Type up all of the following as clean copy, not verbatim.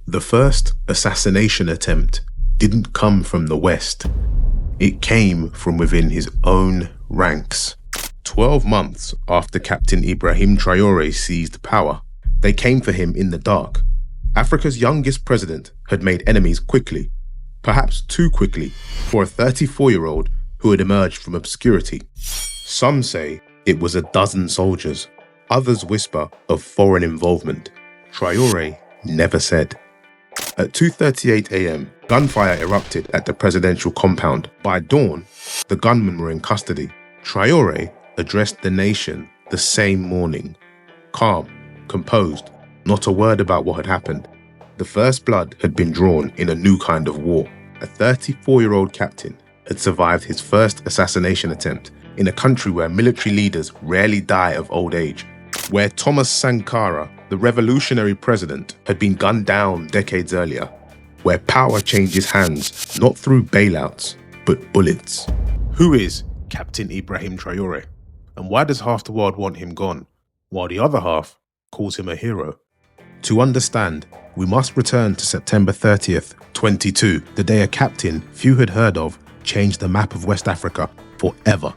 The first assassination attempt didn't come from the West. It came from within his own ranks. 12 months after Captain Ibrahim Traoré seized power, they came for him in the dark. Africa's youngest president had made enemies quickly, perhaps too quickly, for a 34-year-old who had emerged from obscurity. Some say it was a dozen soldiers. Others whisper of foreign involvement. Traoré never said. At 2:38 a.m., gunfire erupted at the presidential compound. By dawn, the gunmen were in custody. Traoré addressed the nation the same morning. Calm, composed, not a word about what had happened. The first blood had been drawn in a new kind of war. A 34-year-old captain had survived his first assassination attempt in a country where military leaders rarely die of old age, where Thomas Sankara, the revolutionary president, had been gunned down decades earlier, where power changes hands not through bailouts, but bullets. Who is Captain Ibrahim Traoré? And why does half the world want him gone, while the other half calls him a hero? To understand, we must return to September 30th, 22, the day a captain few had heard of changed the map of West Africa forever.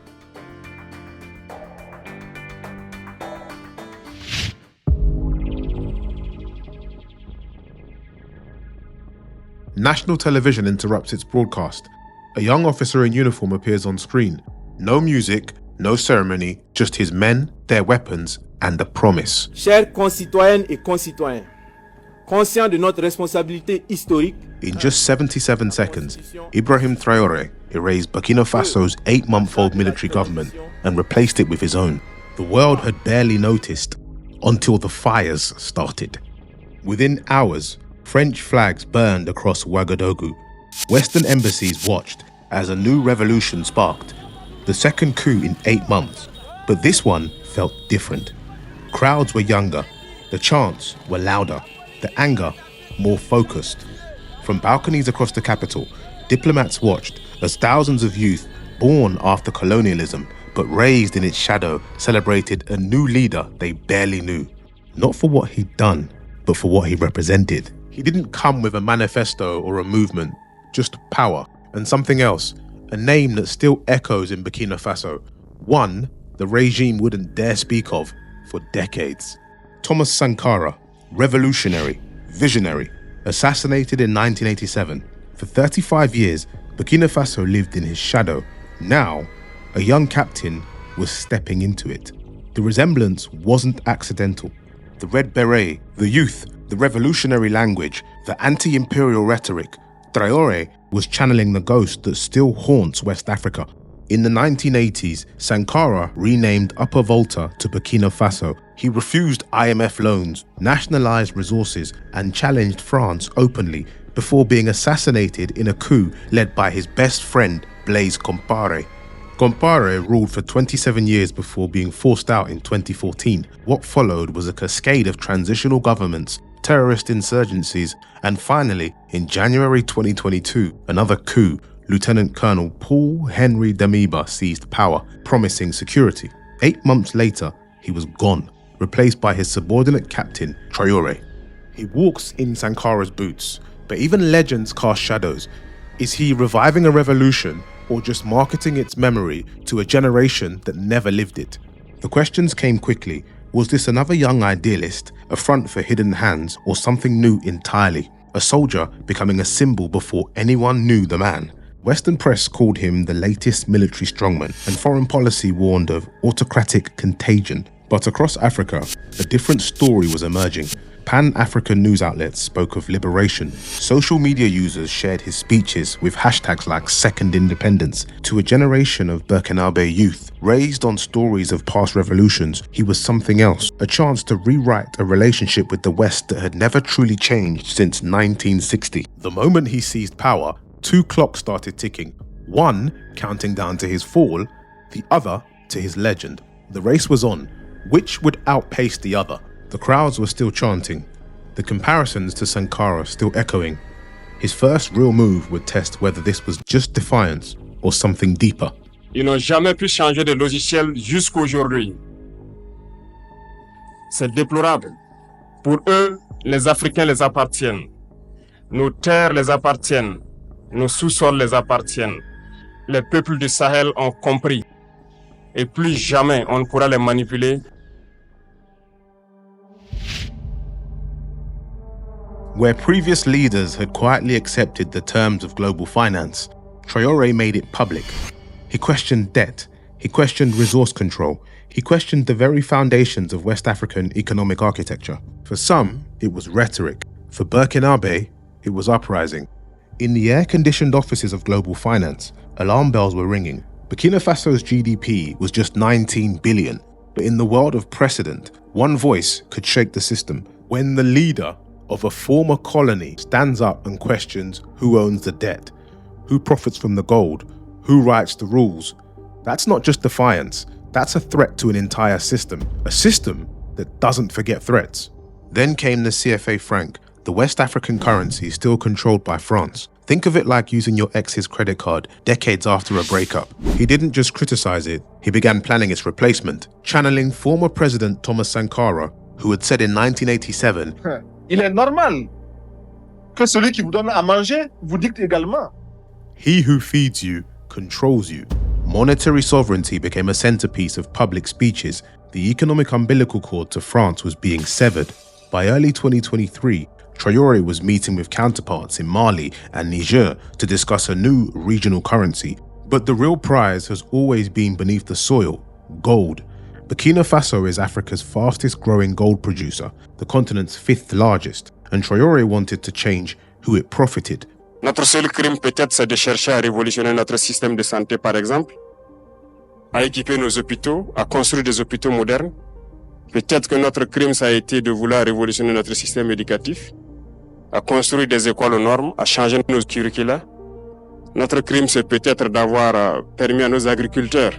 National television interrupts its broadcast. A young officer in uniform appears on screen. No music, no ceremony, just his men, their weapons, and a promise. Chers concitoyennes et concitoyens, conscients de notre responsabilité historique. In just 77 seconds, Ibrahim Traoré erased Burkina Faso's 8-month-old military government and replaced it with his own. The world had barely noticed until the fires started. Within hours, French flags burned across Ouagadougou. Western embassies watched as a new revolution sparked. The second coup in 8 months, but this one felt different. Crowds were younger, the chants were louder, the anger more focused. From balconies across the capital, diplomats watched as thousands of youth, born after colonialism but raised in its shadow, celebrated a new leader they barely knew. Not for what he'd done, but for what he represented. He didn't come with a manifesto or a movement, just power and something else, a name that still echoes in Burkina Faso, one the regime wouldn't dare speak of for decades. Thomas Sankara, revolutionary, visionary, assassinated in 1987. For 35 years, Burkina Faso lived in his shadow. Now, a young captain was stepping into it. The resemblance wasn't accidental. The red beret, the youth, the revolutionary language, the anti-imperial rhetoric, Traoré was channeling the ghost that still haunts West Africa. In the 1980s, Sankara renamed Upper Volta to Burkina Faso. He refused IMF loans, nationalized resources, and challenged France openly before being assassinated in a coup led by his best friend, Blaise Compaoré. Compaoré ruled for 27 years before being forced out in 2014. What followed was a cascade of transitional governments, terrorist insurgencies, and finally, in January 2022, another coup. Lieutenant Colonel Paul Henry Damiba seized power, promising security. 8 months later, he was gone, replaced by his subordinate captain, Traoré. He walks in Sankara's boots, but even legends cast shadows. Is he reviving a revolution or just marketing its memory to a generation that never lived it? The questions came quickly. Was this another young idealist, a front for hidden hands, or something new entirely? A soldier becoming a symbol before anyone knew the man. Western press called him the latest military strongman, and foreign policy warned of autocratic contagion. But across Africa, a different story was emerging. Pan-African news outlets spoke of liberation. Social media users shared his speeches with hashtags like Second Independence. To a generation of Burkinabe youth, raised on stories of past revolutions, he was something else, a chance to rewrite a relationship with the West that had never truly changed since 1960. The moment he seized power, 2 clocks started ticking, one counting down to his fall, the other to his legend. The race was on. Which would outpace the other? The crowds were still chanting, the comparisons to Sankara still echoing. His first real move would test whether this was just defiance or something deeper. Ils n'ont jamais pu changer de logiciel jusqu'aujourd'hui. C'est déplorable. Pour eux, les Africains les appartiennent. Nos terres les appartiennent, nos sous-sols les appartiennent. Les peuples du Sahel ont compris. Et plus jamais on ne pourra les manipuler. Where previous leaders had quietly accepted the terms of global finance, Traoré made it public. He questioned debt, he questioned resource control, he questioned the very foundations of West African economic architecture. For some, it was rhetoric. For Burkina Faso, it was uprising. In the air-conditioned offices of global finance, alarm bells were ringing. Burkina Faso's GDP was just 19 billion, but in the world of precedent, one voice could shake the system. When the leader of a former colony stands up and questions who owns the debt, who profits from the gold, who writes the rules, that's not just defiance, that's a threat to an entire system, a system that doesn't forget threats. Then came the CFA franc, the West African currency still controlled by France. Think of it like using your ex's credit card decades after a breakup. He didn't just criticize it, he began planning its replacement, channeling former President Thomas Sankara, who had said in 1987, Il est normal que celui qui vous donne à manger vous dicte également. He who feeds you controls you. Monetary sovereignty became a centerpiece of public speeches. The economic umbilical cord to France was being severed. By early 2023, Traoré was meeting with counterparts in Mali and Niger to discuss a new regional currency. But the real prize has always been beneath the soil: gold. Burkina Faso is Africa's fastest growing gold producer, the continent's 5th largest, and Traoré wanted to change who it profited. Notre seul crime peut-être c'est de chercher à révolutionner notre système de santé par exemple, à équiper nos hôpitaux, à construire des hôpitaux modernes. Peut-être que notre crime ça a été de vouloir révolutionner notre système éducatif, à construire des écoles aux normes, à changer nos curricula. Notre crime c'est peut-être d'avoir permis à nos agriculteurs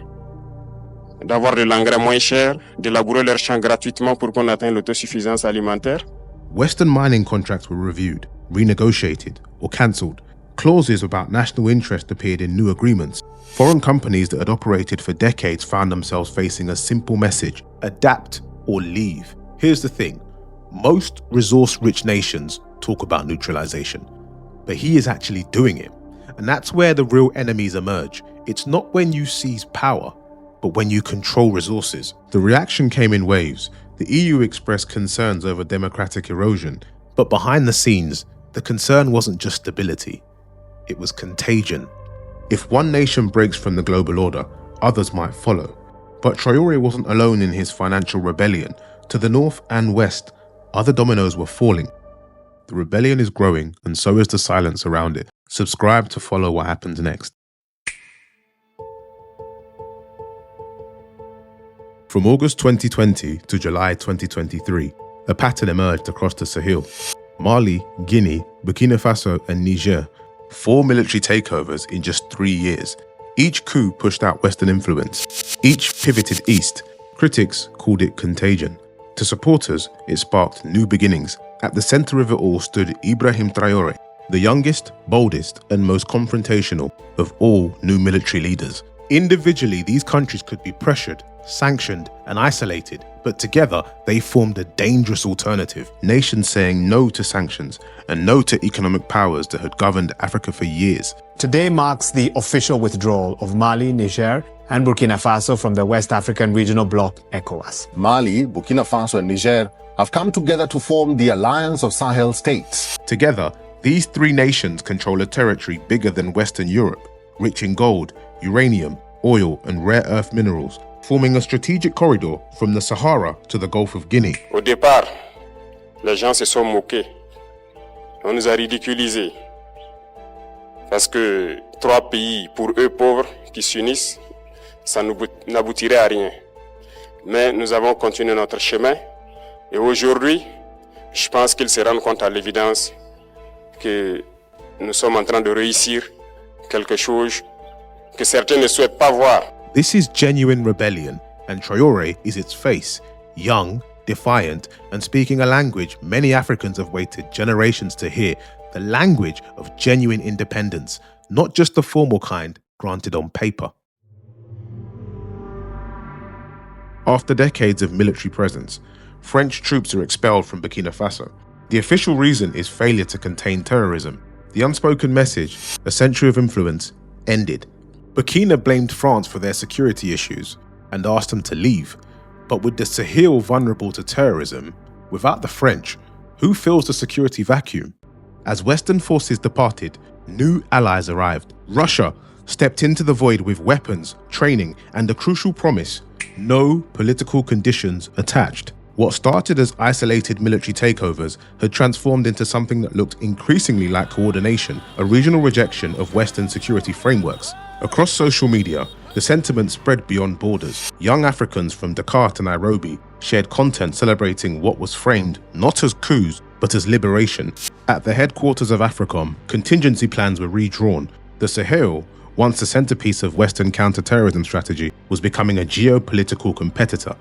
d'avoir de l'engrais moins cher, de labourer leurs champs gratuitement pour qu'on atteigne l'autosuffisance alimentaire. Western mining contracts were reviewed, renegotiated, or cancelled. Clauses about national interest appeared in new agreements. Foreign companies that had operated for decades found themselves facing a simple message: adapt or leave. Here's the thing, most resource-rich nations talk about neutralization, but he is actually doing it. And that's where the real enemies emerge. It's not when you seize power, but when you control resources. The reaction came in waves. The EU expressed concerns over democratic erosion, but behind the scenes, the concern wasn't just stability, it was contagion. If one nation breaks from the global order, others might follow. But Traoré wasn't alone in his financial rebellion. To the north and west, other dominoes were falling. The rebellion is growing, and so is the silence around it. Subscribe to follow what happens next. From August 2020 to July 2023, a pattern emerged across the Sahel. Mali, Guinea, Burkina Faso, and Niger, 4 military takeovers in just 3 years. Each coup pushed out Western influence. Each pivoted east. Critics called it contagion. To supporters, it sparked new beginnings. At the center of it all stood Ibrahim Traoré, the youngest, boldest, and most confrontational of all new military leaders. Individually, these countries could be pressured, sanctioned, and isolated, but together they formed a dangerous alternative. Nations saying no to sanctions and no to economic powers that had governed Africa for years. Today marks the official withdrawal of Mali, Niger, and Burkina Faso from the West African regional bloc ECOWAS. Mali, Burkina Faso, and Niger have come together to form the Alliance of Sahel States. Together, these 3 nations control a territory bigger than Western Europe, rich in gold, uranium, oil, and rare earth minerals, forming a strategic corridor from the Sahara to the Gulf of Guinea. Au départ, les gens se sont moqués. On nous a ridiculisés. Parce que 3 pays, pour eux pauvres, qui s'unissent, ça n'aboutirait à rien. Mais nous avons continué notre chemin. Et aujourd'hui, je pense qu'ils se rendent compte à l'évidence que nous sommes en train de réussir quelque chose que certains ne souhaitent pas voir. This is genuine rebellion, and Traoré is its face, young, defiant, and speaking a language many Africans have waited generations to hear, the language of genuine independence, not just the formal kind granted on paper. After decades of military presence, French troops are expelled from Burkina Faso. The official reason is failure to contain terrorism. The unspoken message, a century of influence, ended. Burkina blamed France for their security issues and asked them to leave. But with the Sahel vulnerable to terrorism, without the French, who fills the security vacuum? As Western forces departed, new allies arrived. Russia stepped into the void with weapons, training, and a crucial promise: no political conditions attached. What started as isolated military takeovers had transformed into something that looked increasingly like coordination, a regional rejection of Western security frameworks. Across social media, the sentiment spread beyond borders. Young Africans from Dakar to Nairobi shared content celebrating what was framed not as coups, but as liberation. At the headquarters of AFRICOM, contingency plans were redrawn. The Sahel, once the centerpiece of Western counter-terrorism strategy, was becoming a geopolitical competitor.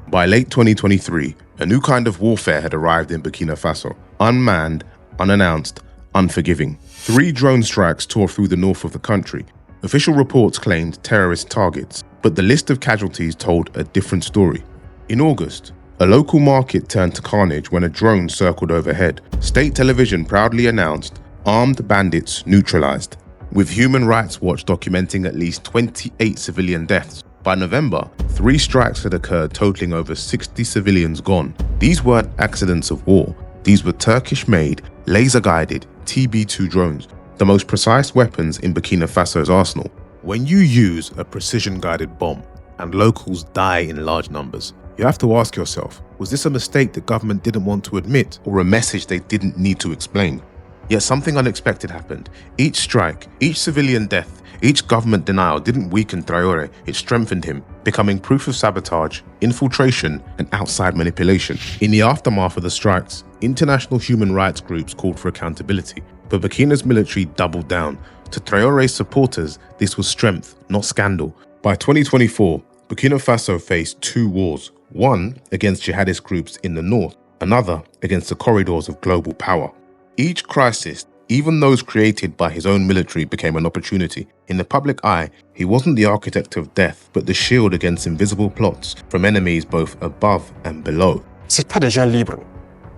By late 2023, a new kind of warfare had arrived in Burkina Faso. Unmanned, unannounced, unforgiving. 3 drone strikes tore through the north of the country. Official reports claimed terrorist targets, but the list of casualties told a different story. In August, a local market turned to carnage when a drone circled overhead. State television proudly announced, "Armed bandits neutralized," with Human Rights Watch documenting at least 28 civilian deaths. By November, 3 strikes had occurred, totaling over 60 civilians gone. These weren't accidents of war. These were Turkish-made, laser-guided TB2 drones, the most precise weapons in Burkina Faso's arsenal. When you use a precision-guided bomb and locals die in large numbers, you have to ask yourself, was this a mistake the government didn't want to admit, or a message they didn't need to explain? Yet something unexpected happened. Each strike, each civilian death, each government denial didn't weaken Traoré, it strengthened him, becoming proof of sabotage, infiltration, and outside manipulation. In the aftermath of the strikes, international human rights groups called for accountability, but Burkina's military doubled down. To Traoré's supporters, this was strength, not scandal. By 2024, Burkina Faso faced 2 wars, one against jihadist groups in the north, another against the corridors of global power. Each crisis, even those created by his own military, became an opportunity. In the public eye, he wasn't the architect of death, but the shield against invisible plots from enemies both above and below. C'est pas des gens libres.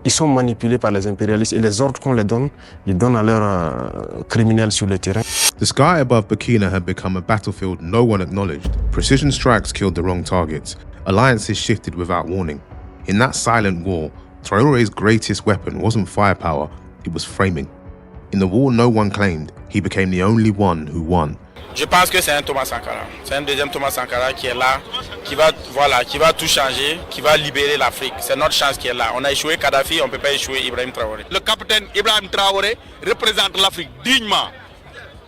Ils sont manipulés par les impérialistes et les ordres qu'on les donne, ils donnent à leurs criminels sur le terrain. The sky above Burkina had become a battlefield no one acknowledged. Precision strikes killed the wrong targets. Alliances shifted without warning. In that silent war, Traoré's greatest weapon wasn't firepower, it was framing. In the war no one claimed, he became the only one who won. Je pense que c'est un Thomas Sankara. C'est un deuxième Thomas Sankara qui est là, qui va tout changer, qui va libérer l'Afrique. C'est notre chance qui est là. On a échoué Kadhafi, on ne peut pas échouer Ibrahim Traoré. Le capitaine Ibrahim Traoré représente l'Afrique dignement.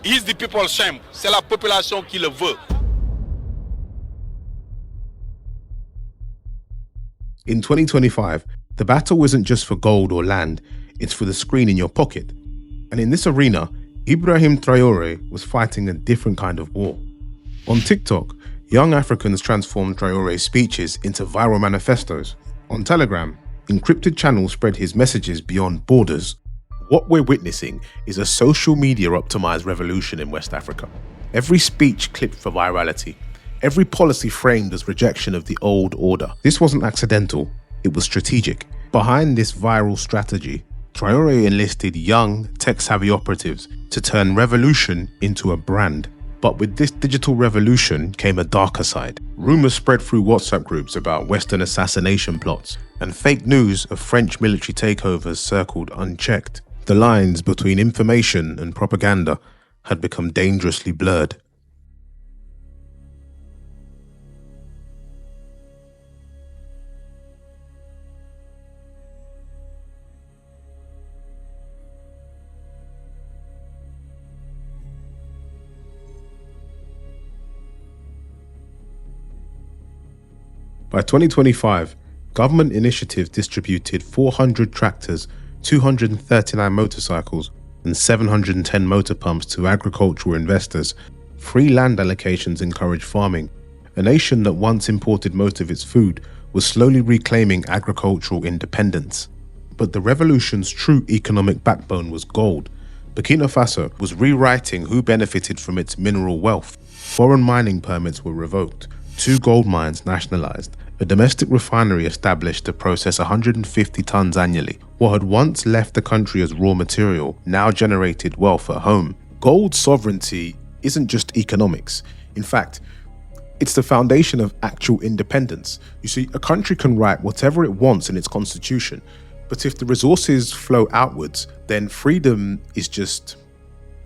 He is the people's champ. C'est la population qui le veut. In 2025, the battle isn't just for gold or land, it's for the screen in your pocket. And in this arena, Ibrahim Traoré was fighting a different kind of war. On TikTok, young Africans transformed Traoré's speeches into viral manifestos. On Telegram, encrypted channels spread his messages beyond borders. What we're witnessing is a social media optimized revolution in West Africa. Every speech clipped for virality, every policy framed as rejection of the old order. This wasn't accidental, it was strategic. Behind this viral strategy, Traoré enlisted young, tech-savvy operatives to turn revolution into a brand. But with this digital revolution came a darker side. Rumors spread through WhatsApp groups about Western assassination plots, and fake news of French military takeovers circled unchecked. The lines between information and propaganda had become dangerously blurred. By 2025, government initiatives distributed 400 tractors, 239 motorcycles, and 710 motor pumps to agricultural investors. Free land allocations encouraged farming. A nation that once imported most of its food was slowly reclaiming agricultural independence. But the revolution's true economic backbone was gold. Burkina Faso was rewriting who benefited from its mineral wealth. Foreign mining permits were revoked. 2 gold mines nationalized, a domestic refinery established to process 150 tons annually. What had once left the country as raw material now generated wealth at home. Gold sovereignty isn't just economics. In fact, it's the foundation of actual independence. You see, a country can write whatever it wants in its constitution, but if the resources flow outwards, then freedom is just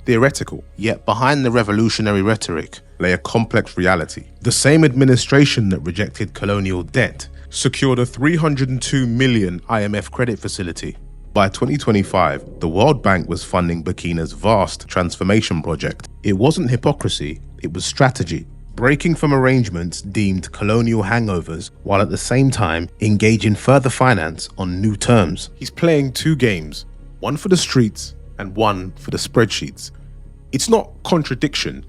theoretical. Yet behind the revolutionary rhetoric lay a complex reality. The same administration that rejected colonial debt secured a $302 million IMF credit facility. By 2025, the World Bank was funding Burkina's vast transformation project. It wasn't hypocrisy, it was strategy. Breaking from arrangements deemed colonial hangovers, while at the same time engaging further finance on new terms. He's playing 2 games, one for the streets and one for the spreadsheets. It's not contradiction,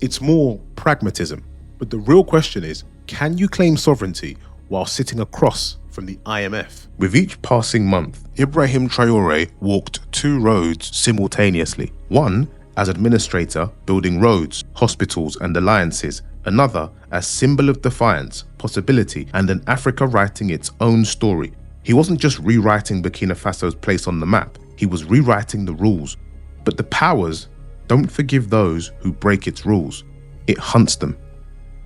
it's more pragmatism. But the real question is, can you claim sovereignty while sitting across from the IMF? With each passing month, Ibrahim Traoré walked 2 roads simultaneously. One as administrator, building roads, hospitals and alliances. Another as symbol of defiance, possibility, and an Africa writing its own story. He wasn't just rewriting Burkina Faso's place on the map, he was rewriting the rules. But the powers don't forgive those who break its rules. It hunts them.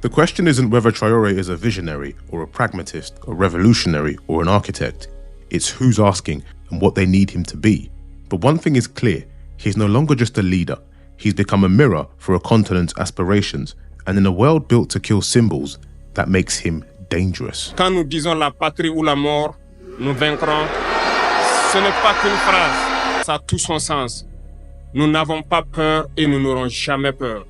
The question isn't whether Traoré is a visionary or a pragmatist, a revolutionary or an architect. It's who's asking and what they need him to be. But one thing is clear, he's no longer just a leader. He's become a mirror for a continent's aspirations. And in a world built to kill symbols, that makes him dangerous. Quand nous disons la patrie ou la mort, nous vaincrons, ce n'est pas qu'une phrase, ça a tout son sens. Nous n'avons pas peur et nous n'aurons jamais peur.